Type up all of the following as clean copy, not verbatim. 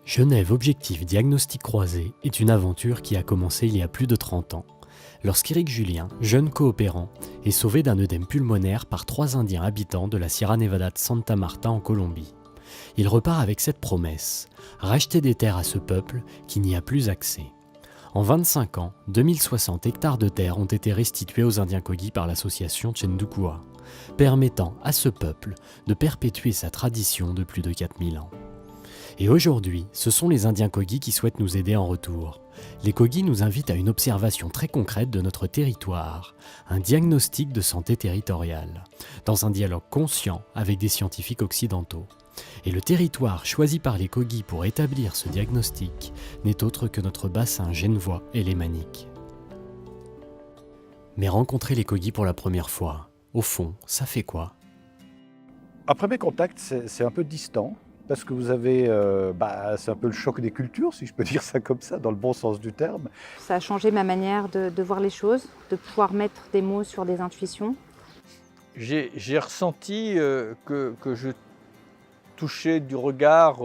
Genève Objectif Diagnostic Croisé est une aventure qui a commencé il y a plus de 30 ans, lorsqu'Éric Julien, jeune coopérant, est sauvé d'un œdème pulmonaire par 3 Indiens habitants de la Sierra Nevada de Santa Marta en Colombie. Il repart avec cette promesse, racheter des terres à ce peuple qui n'y a plus accès. En 25 ans, 2060 hectares de terre ont été restitués aux Indiens Kogi par l'association Chendukua, permettant à ce peuple de perpétuer sa tradition de plus de 4000 ans. Et aujourd'hui, ce sont les Indiens Kogi qui souhaitent nous aider en retour. Les Kogi nous invitent à une observation très concrète de notre territoire, un diagnostic de santé territoriale, dans un dialogue conscient avec des scientifiques occidentaux. Et le territoire choisi par les Kogi pour établir ce diagnostic n'est autre que notre bassin genevois et lémanique. Mais rencontrer les Kogi pour la première fois, au fond, ça fait quoi? Un premier contact, c'est un peu distant, parce que vous avez, c'est un peu le choc des cultures, si je peux dire ça comme ça, dans le bon sens du terme. Ça a changé ma manière de voir les choses, de pouvoir mettre des mots sur des intuitions. J'ai ressenti que je touchais du regard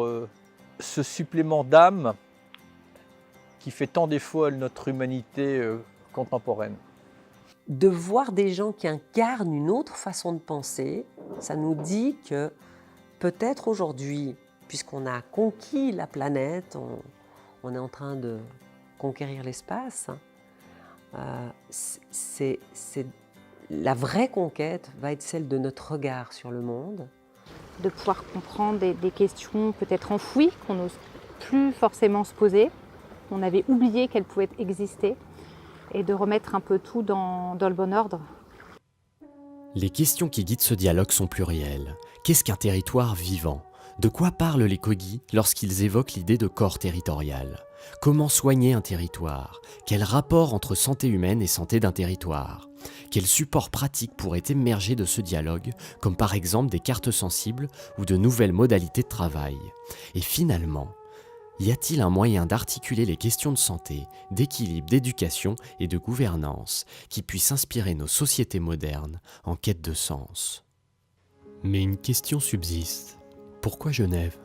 ce supplément d'âme qui fait tant défaut à notre humanité contemporaine. De voir des gens qui incarnent une autre façon de penser, ça nous dit que peut-être aujourd'hui, puisqu'on a conquis la planète, on est en train de conquérir l'espace, la vraie conquête va être celle de notre regard sur le monde. De pouvoir comprendre des questions peut-être enfouies qu'on n'ose plus forcément se poser. On avait oublié qu'elles pouvaient exister et de remettre un peu tout dans le bon ordre. Les questions qui guident ce dialogue sont plurielles. Qu'est-ce qu'un territoire vivant? De quoi parlent les Kogi lorsqu'ils évoquent l'idée de corps territorial? Comment soigner un territoire? Quel rapport entre santé humaine et santé d'un territoire? Quels supports pratiques pourraient émerger de ce dialogue, comme par exemple des cartes sensibles ou de nouvelles modalités de travail? Et finalement, y a-t-il un moyen d'articuler les questions de santé, d'équilibre, d'éducation et de gouvernance qui puissent inspirer nos sociétés modernes en quête de sens? Mais une question subsiste. Pourquoi Genève?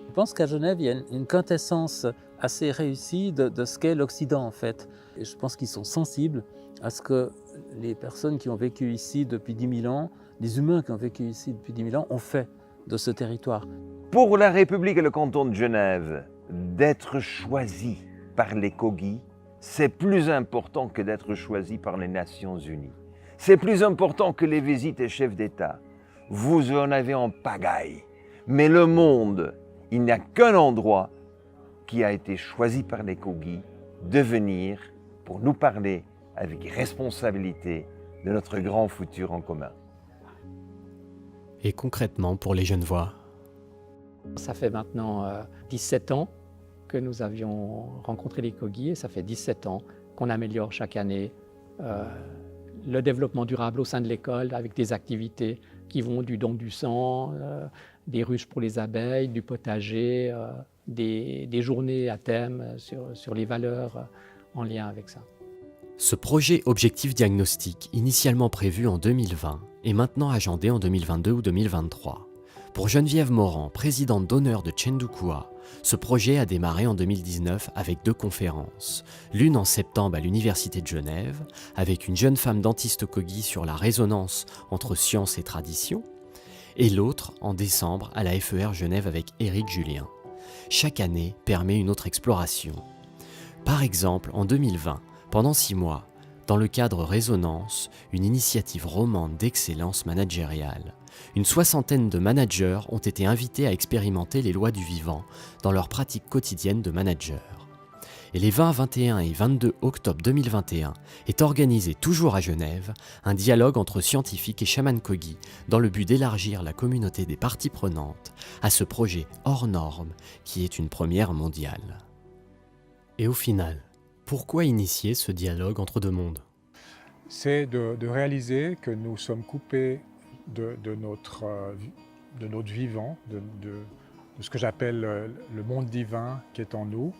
Je pense qu'à Genève, il y a une quintessence assez réussie de ce qu'est l'Occident en fait. Et je pense qu'ils sont sensibles à ce que les personnes qui ont vécu ici depuis 10 000 ans, les humains qui ont vécu ici depuis 10 000 ans, ont fait de ce territoire. Pour la République et le canton de Genève, d'être choisi par les Kogi, c'est plus important que d'être choisi par les Nations Unies. C'est plus important que les visites des chefs d'État. Vous en avez en pagaille. Mais le monde, il n'y a qu'un endroit qui a été choisi par les Kogi de venir pour nous parler avec responsabilité de notre grand futur en commun. Et concrètement pour les Genevois? Ça fait maintenant 17 ans que nous avions rencontré les Kogi et ça fait 17 ans qu'on améliore chaque année le développement durable au sein de l'école avec des activités qui vont du don du sang, des ruches pour les abeilles, du potager, des journées à thème sur les valeurs en lien avec ça. Ce projet Objectif Diagnostic, initialement prévu en 2020, est maintenant agendé en 2022 ou 2023. Pour Geneviève Morand, présidente d'honneur de Chendukua, ce projet a démarré en 2019 avec 2 conférences. L'une en septembre à l'Université de Genève, avec une jeune femme dentiste Kogi sur la résonance entre science et tradition, et l'autre en décembre à la FER Genève avec Éric Julien. Chaque année permet une autre exploration. Par exemple, en 2020, pendant 6 mois, dans le cadre Résonance, une initiative romande d'excellence managériale, une 60aine de managers ont été invités à expérimenter les lois du vivant dans leur pratique quotidienne de manager. Et les 20, 21 et 22 octobre 2021 est organisé toujours à Genève un dialogue entre scientifiques et chamans Kogi dans le but d'élargir la communauté des parties prenantes à ce projet hors norme qui est une première mondiale. Et au final, pourquoi initier ce dialogue entre 2 mondes? C'est de réaliser que nous sommes coupés de notre vivant, de ce que j'appelle le monde divin qui est en nous.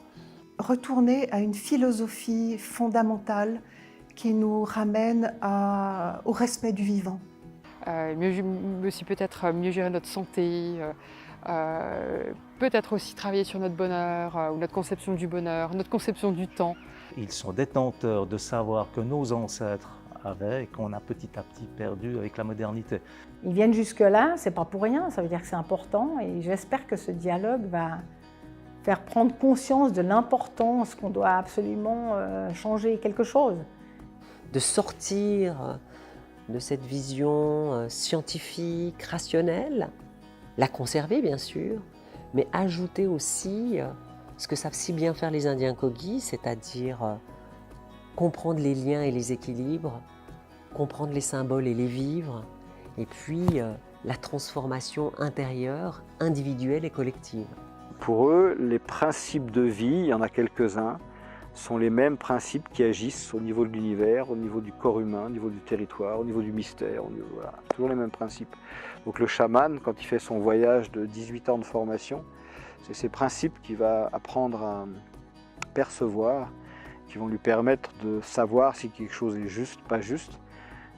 Retourner à une philosophie fondamentale qui nous ramène au respect du vivant. Mais aussi peut-être mieux gérer notre santé, peut-être aussi travailler sur notre bonheur, ou notre conception du bonheur, notre conception du temps. Ils sont détenteurs de savoir que nos ancêtres avaient et qu'on a petit à petit perdu avec la modernité. Ils viennent jusque-là, c'est pas pour rien, ça veut dire que c'est important et j'espère que ce dialogue va faire prendre conscience de l'importance qu'on doit absolument changer quelque chose. De sortir de cette vision scientifique, rationnelle, la conserver bien sûr, mais ajouter aussi ce que savent si bien faire les Indiens Kogi, c'est-à-dire comprendre les liens et les équilibres, comprendre les symboles et les vivre, et puis la transformation intérieure, individuelle et collective. Pour eux, les principes de vie, il y en a quelques-uns, sont les mêmes principes qui agissent au niveau de l'univers, au niveau du corps humain, au niveau du territoire, au niveau du mystère, voilà, toujours les mêmes principes. Donc le chaman, quand il fait son voyage de 18 ans de formation, c'est ces principes qu'il va apprendre à percevoir, qui vont lui permettre de savoir si quelque chose est juste, pas juste,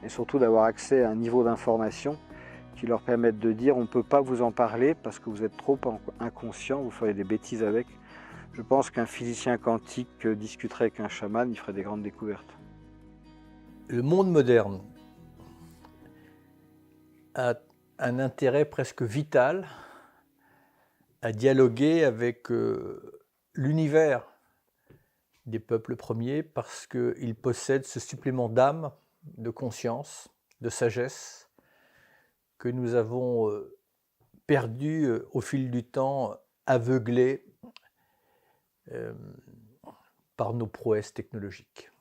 et surtout d'avoir accès à un niveau d'information qui leur permettent de dire on ne peut pas vous en parler parce que vous êtes trop inconscient, vous ferez des bêtises avec. Je pense qu'un physicien quantique discuterait avec un chaman, il ferait des grandes découvertes. Le monde moderne a un intérêt presque vital à dialoguer avec l'univers des peuples premiers parce qu'ils possèdent ce supplément d'âme, de conscience, de sagesse que nous avons perdu au fil du temps, aveuglés par nos prouesses technologiques.